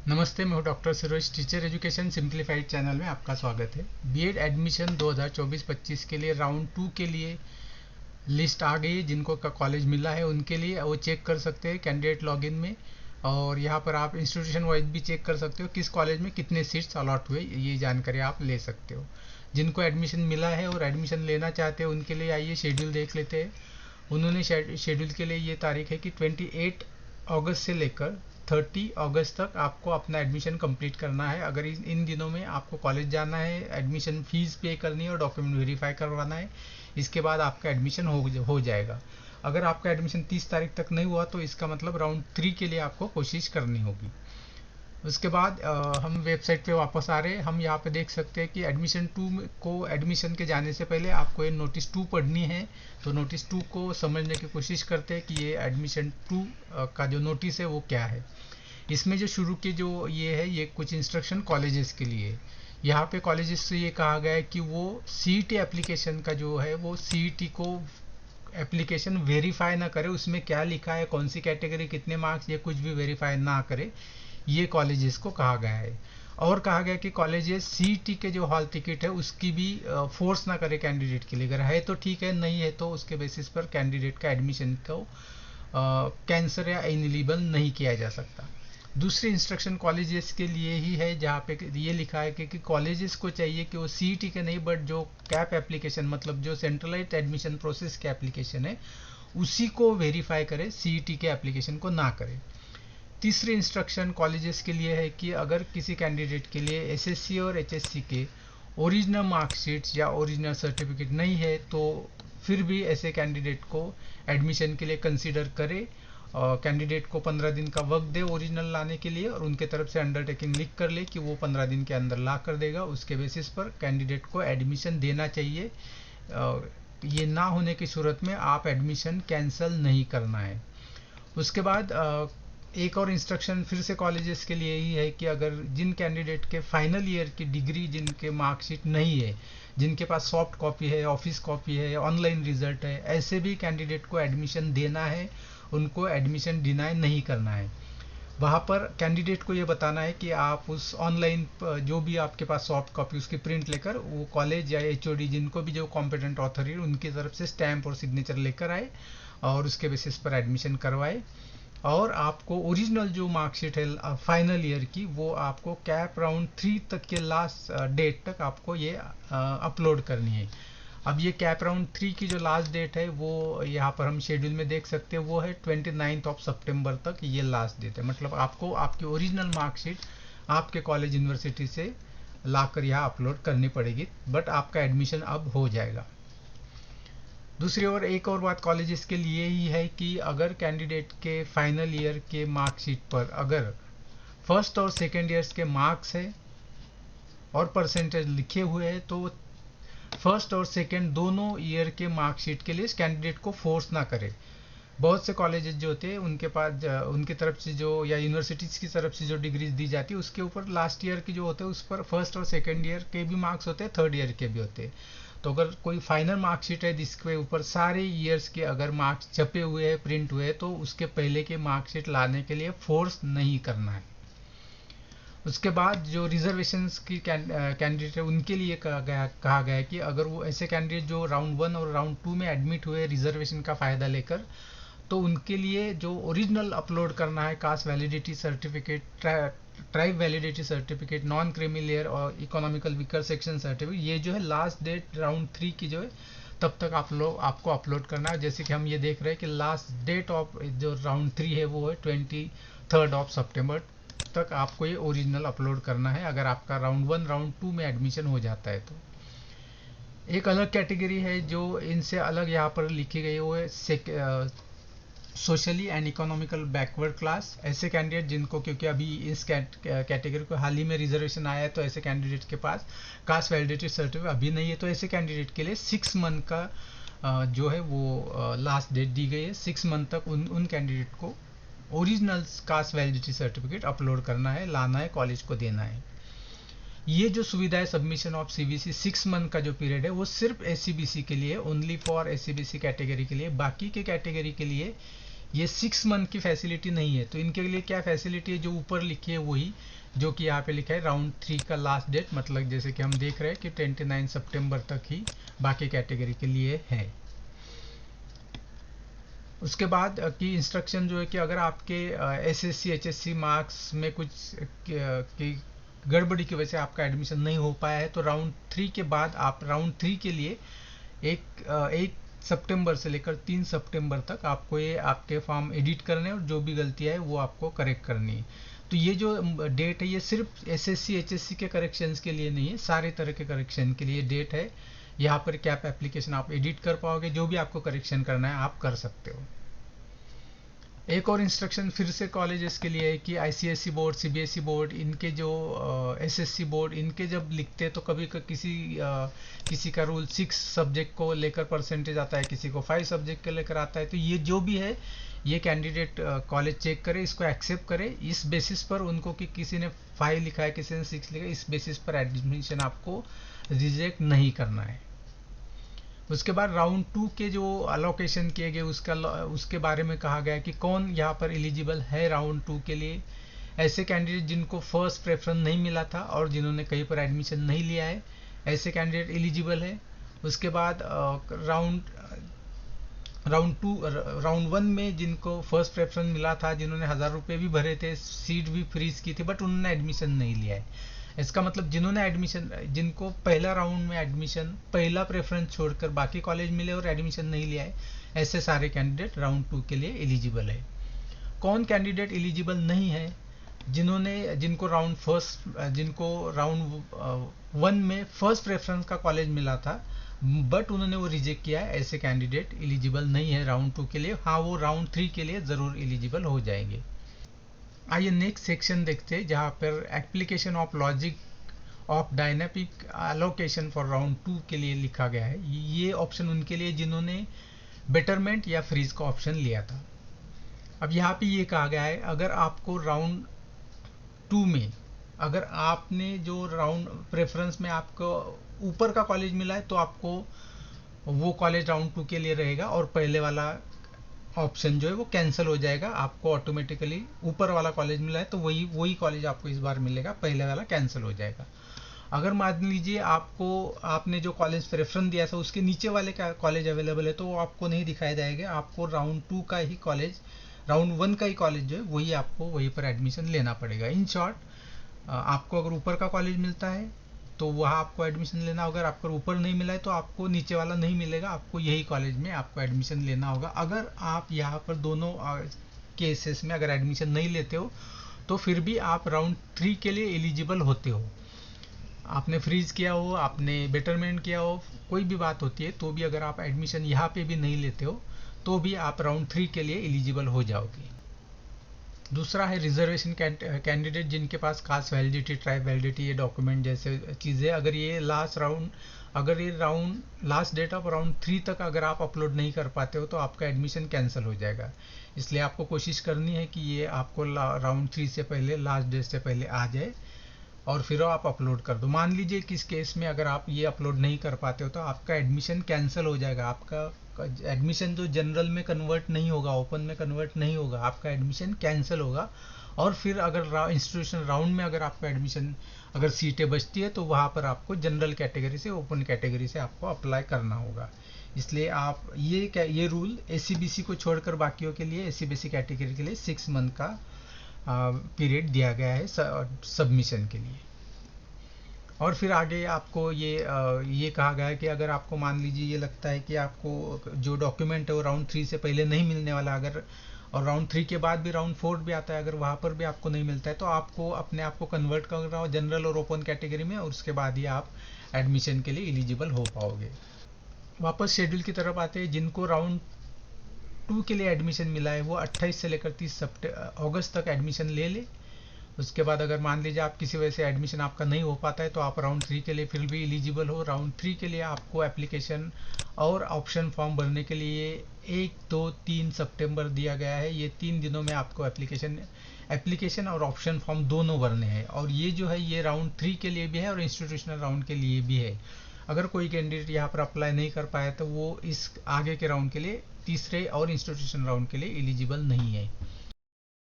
नमस्ते, मैं हूं doctor Suresh. Teacher education simplified channel में आपका स्वागत है। बीएड एडमिशन 2024-25 के लिए राउंड 2 के लिए लिस्ट आ गई है। जिनको का कॉलेज मिला है उनके लिए वो चेक कर सकते हैं कैंडिडेट लॉगिन में, और यहाँ पर आप इंस्टीट्यूशन वाइज भी चेक कर सकते हो किस कॉलेज में कितने सीट्स अलॉट हुए, ये जानकारी आप ले सकते हो। जिनको एडमिशन मिला है और एडमिशन लेना चाहते हैं उनके लिए आइए शेड्यूल देख लेते हैं। उन्होंने शेड्यूल के लिए ये तारीख है कि 28 अगस्त से लेकर 30 अगस्त तक आपको अपना एडमिशन कंप्लीट करना है। अगर इन दिनों में आपको कॉलेज जाना है, एडमिशन फीस पे करनी है और डॉक्यूमेंट वेरीफाई करवाना है, इसके बाद आपका एडमिशन हो जाएगा। अगर आपका एडमिशन 30 तारीख तक नहीं हुआ तो इसका मतलब राउंड 3 के लिए आपको कोशिश करनी होगी। उसके बाद हम वेबसाइट पे वापस आ रहे हैं। हम यहाँ पे देख सकते हैं कि एडमिशन 2 को एडमिशन के जाने से पहले आपको ये नोटिस 2 पढ़नी है। तो नोटिस 2 को समझने की कोशिश करते हैं कि ये एडमिशन 2 का जो नोटिस है वो क्या है। इसमें जो शुरू के जो ये है, ये कुछ इंस्ट्रक्शन कॉलेजेस के लिए। यहाँ पे कॉलेजेस से ये कहा गया है कि वो सीईटी एप्लीकेशन का जो है वो सीईटी को एप्लीकेशन वेरीफाई ना करे, उसमें क्या लिखा है, कौन सी कैटेगरी, कितने मार्क्स, ये कुछ भी वेरीफाई ना करे, ये कॉलेजेस को कहा गया है। और कहा गया कि कॉलेजेस सीईटी के जो हॉल टिकट है उसकी भी फोर्स ना करे कैंडिडेट के लिए। अगर है तो ठीक है, नहीं है तो उसके बेसिस पर कैंडिडेट का एडमिशन को कैंसिल या इनएलिजिबल नहीं किया जा सकता। दूसरी इंस्ट्रक्शन कॉलेजेस के लिए ही है, जहाँ पे ये लिखा है कि कॉलेजेस को चाहिए कि वो सीईटी के नहीं बट जो कैप एप्लीकेशन, मतलब जो सेंट्रलाइज्ड एडमिशन प्रोसेस के एप्लीकेशन है उसी को वेरीफाई करे, सीईटी के एप्लीकेशन को ना करे। तीसरी इंस्ट्रक्शन कॉलेजेस के लिए है कि अगर किसी कैंडिडेट के लिए एसएससी और एचएससी के ओरिजिनल मार्कशीट्स या ओरिजिनल सर्टिफिकेट नहीं है तो फिर भी ऐसे कैंडिडेट को एडमिशन के लिए कंसीडर करे। कैंडिडेट को 15 दिन का वक्त दे ओरिजिनल लाने के लिए, और उनके तरफ से अंडरटेकिंग लिख कर ले कि वो 15 दिन के अंदर ला कर देगा। उसके बेसिस पर कैंडिडेट को एडमिशन देना चाहिए। ये ना होने की सूरत में आप एडमिशन कैंसिल नहीं करना है। उसके बाद एक और इंस्ट्रक्शन फिर से कॉलेजेस के लिए ही है कि अगर जिन कैंडिडेट के फाइनल ईयर की डिग्री, जिनके मार्कशीट नहीं है, जिनके पास सॉफ्ट कॉपी है, ऑफिस कॉपी है, ऑनलाइन रिजल्ट है, ऐसे भी कैंडिडेट को एडमिशन देना है, उनको एडमिशन डिनाई नहीं करना है। वहाँ पर कैंडिडेट को ये बताना है कि आप उस ऑनलाइन जो भी आपके पास सॉफ्ट कॉपी उसकी प्रिंट लेकर वो कॉलेज या एचओडी, जिनको भी जो कॉम्पिटेंट ऑथोरिटी है उनकी तरफ से स्टैंप और सिग्नेचर लेकर आए और उसके बेसिस पर एडमिशन करवाए। और आपको ओरिजिनल जो मार्कशीट है फाइनल ईयर की, वो आपको कैप राउंड 3 तक के लास्ट डेट तक आपको ये अपलोड करनी है। अब ये कैप राउंड 3 की जो लास्ट डेट है वो यहाँ पर हम शेड्यूल में देख सकते हैं, वो है 29 सितंबर तक ये लास्ट डेट है। मतलब आपको आपकी ओरिजिनल मार्कशीट आपके कॉलेज यूनिवर्सिटी से लाकर यहाँ अपलोड करनी पड़ेगी, बट आपका एडमिशन अब हो जाएगा। दूसरी ओर एक और बात कॉलेजेस के लिए ही है कि अगर कैंडिडेट के फाइनल ईयर के मार्कशीट पर अगर फर्स्ट और सेकेंड ईयर्स के मार्क्स है और परसेंटेज लिखे हुए हैं तो फर्स्ट और सेकेंड दोनों ईयर के मार्कशीट के लिए इस कैंडिडेट को फोर्स ना करे। बहुत से कॉलेजेस जो होते हैं उनके पास उनके तरफ से जो, या यूनिवर्सिटीज़ की तरफ से जो डिग्रीज दी जाती है उसके ऊपर लास्ट ईयर की जो होते हैं उस पर फर्स्ट और सेकेंड ईयर के भी मार्क्स होते हैं, थर्ड ईयर के भी होते हैं। तो अगर कोई फाइनल मार्कशीट है जिसके ऊपर सारे ईयर्स के अगर मार्क्स छपे हुए हैं, प्रिंट हुए हैं, तो उसके पहले के मार्कशीट लाने के लिए फोर्स नहीं करना है। उसके बाद जो रिजर्वेशंस की कैंडिडेट है उनके लिए कहा गया है कि अगर वो ऐसे कैंडिडेट जो राउंड 1 और राउंड 2 में एडमिट हुए रिजर्वेशन का फ़ायदा लेकर, तो उनके लिए जो ओरिजिनल अपलोड करना है cast validity certificate, tribe validity certificate, non creamy layer और इकोनॉमिकल वीकर सेक्शन सर्टिफिकेट, ये जो है लास्ट डेट राउंड 3 की जो है तब तक आपको अपलोड करना है। जैसे कि हम ये देख रहे हैं कि लास्ट डेट ऑफ जो राउंड 3 है वो है 23 सितंबर तक आपको ये ओरिजिनल अपलोड करना है, अगर आपका राउंड 1 राउंड 2 में एडमिशन हो जाता है तो। एक अलग कैटेगरी है जो इनसे अलग यहाँ पर लिखी गई, वो है socially and economical backward class. ऐसे कैंडिडेट जिनको, क्योंकि अभी इस कैटेगरी को हाल ही में रिजर्वेशन आया है, तो ऐसे कैंडिडेट के पास कास्ट वैलिडिटी सर्टिफिकेट अभी नहीं है, तो ऐसे कैंडिडेट के लिए 6 मंथ का जो है वो लास्ट डेट दी गई है। 6 मंथ तक उन कैंडिडेट को original cast validity certificate upload करना है, लाना है, कॉलेज को देना है। ये जो सुविधा है सबमिशन ऑफ सीबीसी 6 मंथ का जो पीरियड है वो सिर्फ एससीबीसी के लिए, ओनली फॉर एससीबीसी कैटेगरी के लिए। बाकी के कैटेगरी के लिए ये 6 मंथ की फैसिलिटी नहीं है। तो इनके लिए क्या फैसिलिटी है, जो ऊपर लिखी है वही, जो कि यहाँ पे लिखा है राउंड 3 का लास्ट डेट, मतलब जैसे कि हम देख रहे हैं कि 29 सितंबर तक ही बाकी कैटेगरी के लिए है। उसके बाद की इंस्ट्रक्शन जो है कि अगर आपके एसएससी एचएससी मार्क्स में कुछ की गड़बड़ी की वजह से आपका एडमिशन नहीं हो पाया है, तो राउंड 3 के बाद आप राउंड 3 के लिए 1 सितंबर से लेकर 3 सितंबर तक आपको ये आपके फॉर्म एडिट करने और जो भी गलतियाँ है वो आपको करेक्ट करनी है। तो ये जो डेट है ये सिर्फ एसएससी एचएससी के करेक्शंस के लिए नहीं है, सारे तरह के करेक्शन के लिए डेट है। यहाँ पर क्या एप्लीकेशन आप एडिट कर पाओगे, जो भी आपको करेक्शन करना है आप कर सकते हो। एक और इंस्ट्रक्शन फिर से कॉलेजेस के लिए है कि आईसीएसई बोर्ड, सीबीएसई बोर्ड, इनके जो एसएससी बोर्ड, इनके जब लिखते हैं तो कभी किसी का रूल 6 सब्जेक्ट को लेकर परसेंटेज आता है, किसी को 5 सब्जेक्ट को लेकर आता है। तो ये जो भी है ये कैंडिडेट कॉलेज चेक करे, इसको एक्सेप्ट करे, इस बेसिस पर उनको कि किसी ने 5 लिखा है किसी ने 6 लिखा है, इस बेसिस पर एडमिशन आपको रिजेक्ट नहीं करना है। उसके बाद राउंड 2 के जो अलोकेशन किए गए उसके बारे में कहा गया कि कौन यहाँ पर एलिजिबल है राउंड 2 के लिए। ऐसे कैंडिडेट जिनको फर्स्ट प्रेफरेंस नहीं मिला था और जिन्होंने कहीं पर एडमिशन नहीं लिया है, ऐसे कैंडिडेट एलिजिबल है। उसके बाद राउंड 1 में जिनको फर्स्ट प्रेफरेंस मिला था, जिन्होंने 1000 रुपये भी भरे थे, सीट भी फ्रीज की थी, बट उन्होंने एडमिशन नहीं लिया है। इसका मतलब जिनको पहला राउंड में एडमिशन, पहला प्रेफरेंस छोड़कर बाकी कॉलेज मिले और एडमिशन नहीं लिया है, ऐसे सारे कैंडिडेट राउंड 2 के लिए एलिजिबल है। कौन कैंडिडेट एलिजिबल नहीं है, जिनको राउंड 1 में फर्स्ट प्रेफरेंस का कॉलेज मिला था बट उन्होंने वो रिजेक्ट किया है, ऐसे कैंडिडेट एलिजिबल नहीं है राउंड 2 के लिए। हाँ, वो राउंड 3 के लिए जरूर एलिजिबल हो जाएंगे। आइए नेक्स्ट सेक्शन देखते हैं, जहाँ पर application of logic of dynamic allocation for round 2 के लिए लिखा गया है। ये ऑप्शन उनके लिए जिन्होंने बेटरमेंट या फ्रीज का ऑप्शन लिया था। अब यहाँ पे ये कहा गया है, अगर आपको राउंड 2 में, अगर आपने जो राउंड प्रेफरेंस में आपको ऊपर का कॉलेज मिला है, तो आपको वो कॉलेज राउंड 2 के लिए रहेगा और पहले वाला ऑप्शन जो है वो कैंसिल हो जाएगा। आपको ऑटोमेटिकली ऊपर वाला कॉलेज मिला है तो वही कॉलेज आपको इस बार मिलेगा, पहले वाला कैंसिल हो जाएगा। अगर मान लीजिए आपने जो कॉलेज प्रेफरेंस दिया था उसके नीचे वाले का कॉलेज अवेलेबल है, तो वो आपको नहीं दिखाई देगा। आपको राउंड 2 का ही कॉलेज, राउंड 1 का ही कॉलेज जो है वही आपको वहीं पर एडमिशन लेना पड़ेगा। इन शॉर्ट, आपको अगर ऊपर का कॉलेज मिलता है तो वहाँ आपको एडमिशन लेना होगा। आपको ऊपर नहीं मिला है तो आपको नीचे वाला नहीं मिलेगा, आपको यही कॉलेज में आपको एडमिशन लेना होगा। अगर आप यहाँ पर दोनों केसेस में अगर एडमिशन नहीं लेते हो तो फिर भी आप राउंड 3 के लिए एलिजिबल होते हो। आपने फ्रीज किया हो, आपने बेटरमेंट किया हो, कोई भी बात होती है, तो भी अगर आप एडमिशन यहाँ पे भी नहीं लेते हो तो भी आप राउंड 3 के लिए एलिजिबल हो जाओगे। दूसरा है रिजर्वेशन कैंडिडेट जिनके पास खास वैलिडिटी, ट्राइब वैलिडिटी, ये डॉक्यूमेंट जैसे चीज़ें, अगर ये लास्ट डेट ऑफ राउंड 3 तक अगर आप अपलोड नहीं कर पाते हो तो आपका एडमिशन कैंसिल हो जाएगा। इसलिए आपको कोशिश करनी है कि ये आपको राउंड 3 से पहले, लास्ट डेट से पहले आ जाए और फिर आप अपलोड कर दो। मान लीजिए किस केस में अगर आप ये अपलोड नहीं कर पाते हो तो आपका एडमिशन कैंसिल हो जाएगा। आपका एडमिशन जो जनरल में कन्वर्ट नहीं होगा, ओपन में कन्वर्ट नहीं होगा, आपका एडमिशन कैंसिल होगा। और फिर अगर इंस्टीट्यूशन राउंड में अगर आपका एडमिशन, अगर सीटें बचती है तो वहाँ पर आपको जनरल कैटेगरी से, ओपन कैटेगरी से आपको अप्लाई करना होगा। इसलिए आप ये रूल एससीबीसी को छोड़कर बाकियों के लिए, एससीबीसी कैटेगरी के लिए 6 मंथ का पीरियड दिया गया है सबमिशन के लिए। और फिर आगे आपको ये कहा गया है कि अगर आपको मान लीजिए ये लगता है कि आपको जो डॉक्यूमेंट है वो राउंड 3 से पहले नहीं मिलने वाला, अगर और राउंड 3 के बाद भी राउंड 4 भी आता है, अगर वहाँ पर भी आपको नहीं मिलता है तो आपको अपने आप को कन्वर्ट करना हो जनरल और ओपन कैटेगरी में, और उसके बाद ही आप एडमिशन के लिए एलिजिबल हो पाओगे। वापस शेड्यूल की तरफ आते हैं। जिनको राउंड 2 के लिए एडमिशन मिला है वो 28 से लेकर 30 अगस्त तक एडमिशन ले ले। उसके बाद अगर मान लीजिए आप किसी वजह से एडमिशन आपका नहीं हो पाता है तो आप राउंड 3 के लिए फिर भी एलिजिबल हो। राउंड 3 के लिए आपको एप्लीकेशन और ऑप्शन फॉर्म भरने के लिए 1, 2, 3 सितंबर दिया गया है। ये 3 दिनों में आपको एप्लीकेशन और ऑप्शन फॉर्म दोनों भरने हैं। और ये जो है ये राउंड 3 के लिए भी है और इंस्टीट्यूशनल राउंड के लिए भी है। अगर कोई कैंडिडेट यहाँ पर अप्लाई नहीं कर पाया तो वो इस आगे के राउंड के लिए तीसरे और इंस्टीट्यूशन राउंड के लिए एलिजिबल नहीं है।